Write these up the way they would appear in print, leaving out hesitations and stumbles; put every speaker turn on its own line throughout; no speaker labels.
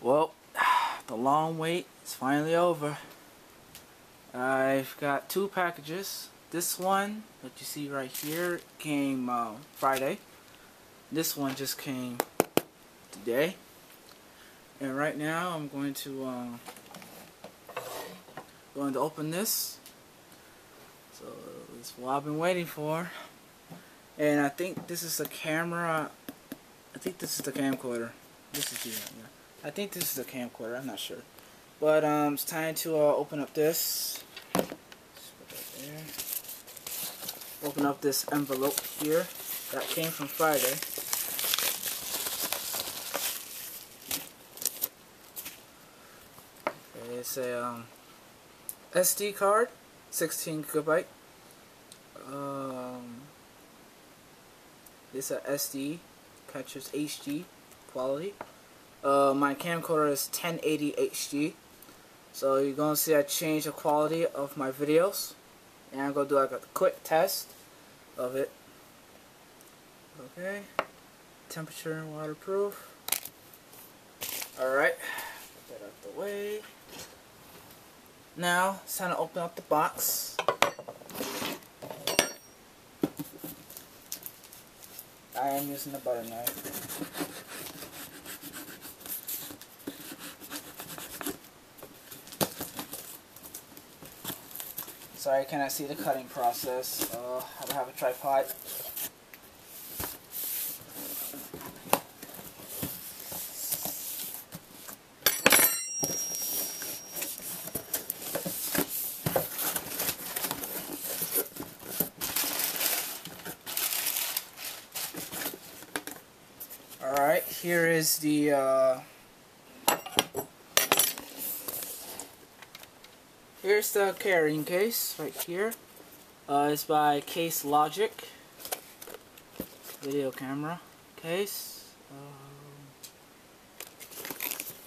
Well, the long wait is finally over. I've got two packages. This one that you see right here came Friday. This one just came today. And right now I'm going to open this. So this is what I've been waiting for. And I think this is the camera. I think this is the camcorder. This is the yeah. I think this is the camcorder. I'm not sure. But it's time to open up this. Just put that there. Open up this envelope here that came from Friday. Okay, it's a SD card, 16 gigabyte. It's a SD, catches HD quality. My camcorder is 1080 HD, so you're gonna see I change the quality of my videos, and I'm gonna do like a quick test of it. Okay, temperature and waterproof. Alright, put that out the way. Now it's time to open up the box. I am using the butter knife. Sorry, I cannot see the cutting process. I don't have a tripod. Alright, here is the here's the carrying case right here. It's by Case Logic video camera case.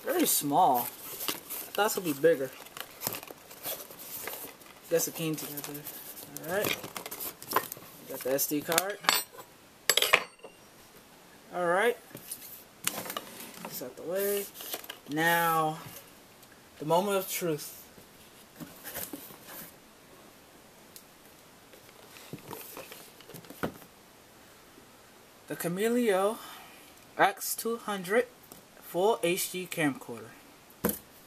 Very small. I thought this would be bigger. Guess it came together. Alright. Got the SD card. Alright. This out the way. Now, the moment of truth. The Camilio X200 Full HD Camcorder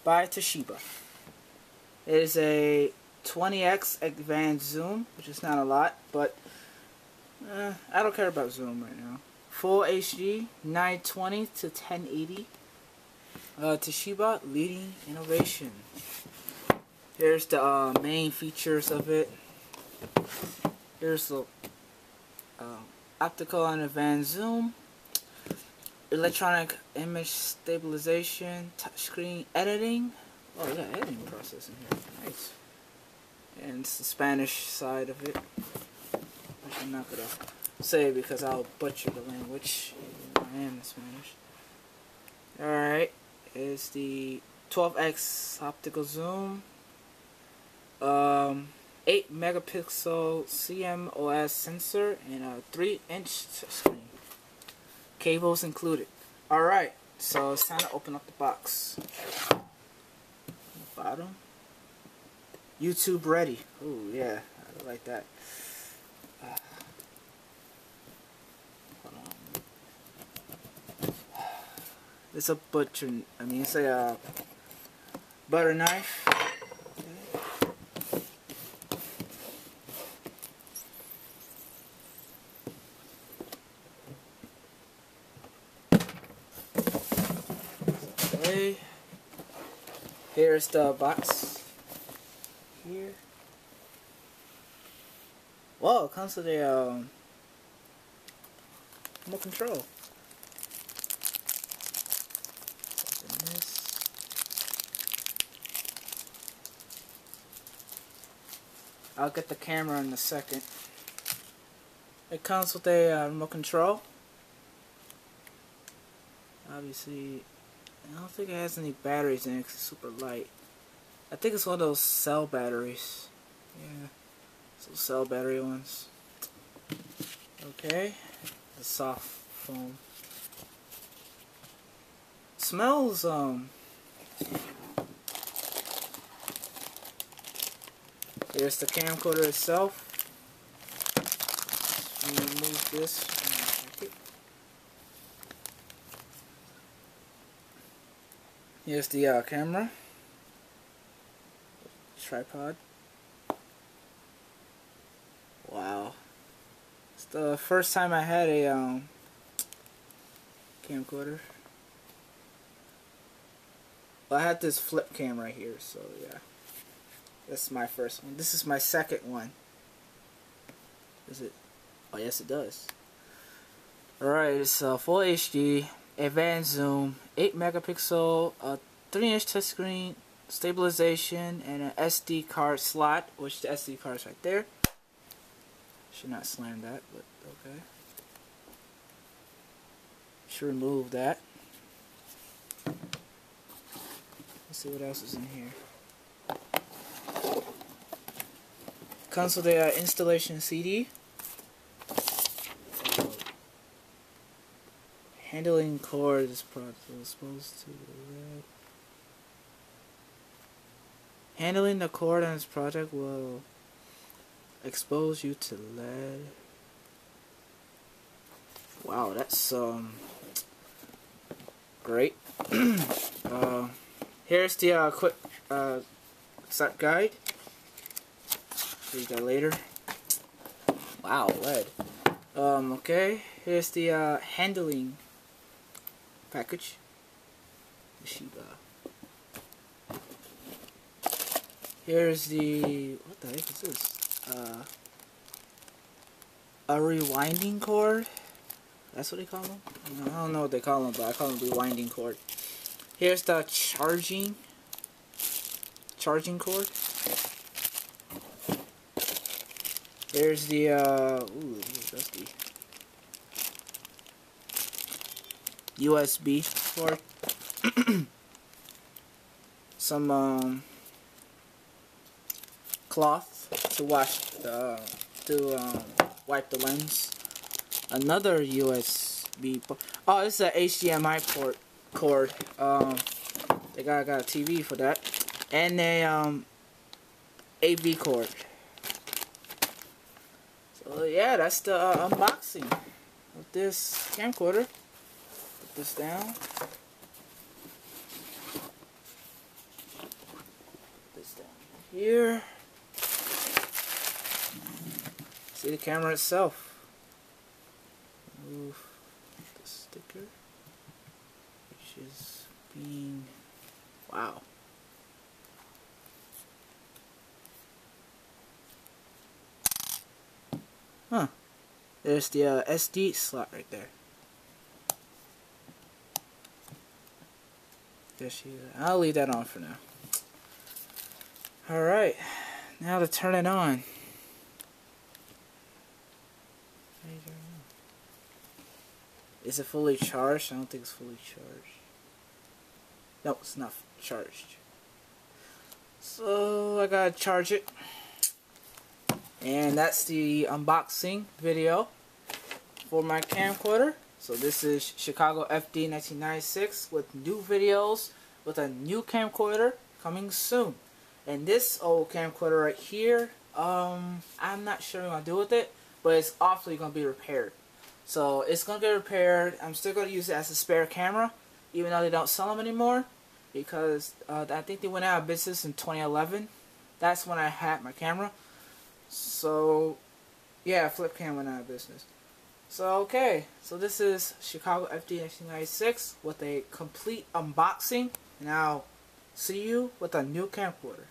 by Toshiba. It is a 20x advanced zoom, which is not a lot, but I don't care about zoom right now. Full HD 920 to 1080. Toshiba, leading innovation. Here's the main features of it. Here's the optical and advanced zoom, electronic image stabilization, touchscreen editing. Oh yeah, editing process in here. Nice. And it's the Spanish side of it, which I'm not gonna say because I'll butcher the language. I am in Spanish. Alright, it's the 12x optical zoom. 8 megapixel CMOS sensor and a 3-inch screen. Cables included. Alright, so it's time to open up the box. The bottom. YouTube ready. Ooh, yeah, I like that. Hold on. It's a butcher. It's a butter knife. Here's the box. Here. Whoa, it comes with a remote control. Open this. I'll get the camera in a second. It comes with a remote control. Obviously, I don't think it has any batteries in it 'cause it's super light. I think it's one of those cell batteries. Yeah, those cell battery ones. Okay, the soft foam. smells here's the camcorder itself. Let me remove this from my packet. Here's the camera, tripod. Wow, it's the first time I had a camcorder. Well, I had this flip cam right here, so yeah, that's my first one. This is my second one. Is it? Oh yes, it does. Alright, it's full HD, advanced zoom, 8 megapixel, a 3-inch touchscreen, stabilization, and an SD card slot, which the SD card is right there. Should not slam that, but okay. Should remove that. Let's see what else is in here. Comes with a installation CD. Handling cord is exposed to lead. Handling the cord on this project will expose you to lead. Wow, that's great. Here's the quick start guide. Read that later. Wow, lead. Okay, here's the handling package. Toshiba. Here's the, what the heck is this? A rewinding cord. That's what they call them? I don't know what they call them, but I call them rewinding cord. Here's the charging cord. Here's the ooh, that's the USB port. Some cloth to wash the wipe the lens. Another USB port. Oh, this is a HDMI cord. They got a TV for that, and a AV cord. So yeah, that's the unboxing of this camcorder. Put this down. Put this down here. See the camera itself. Remove the sticker, which is being, wow. Huh. There's the SD slot right there. I'll leave that on for now. Alright. Now to turn it on. Is it fully charged? I don't think it's fully charged. No, it's not charged. So I gotta charge it. And that's the unboxing video for my camcorder. So this is Chicago FD 1996 with new videos with a new camcorder coming soon. And this old camcorder right here, I'm not sure what I'm gonna do with it, but it's awfully gonna be repaired. So it's gonna get repaired. I'm still gonna use it as a spare camera, even though they don't sell them anymore, because I think they went out of business in 2011. That's when I had my camera. So yeah, Flip Cam went out of business. So okay, so this is Chicago FD 1996 with a complete unboxing, and I'll see you with a new camcorder.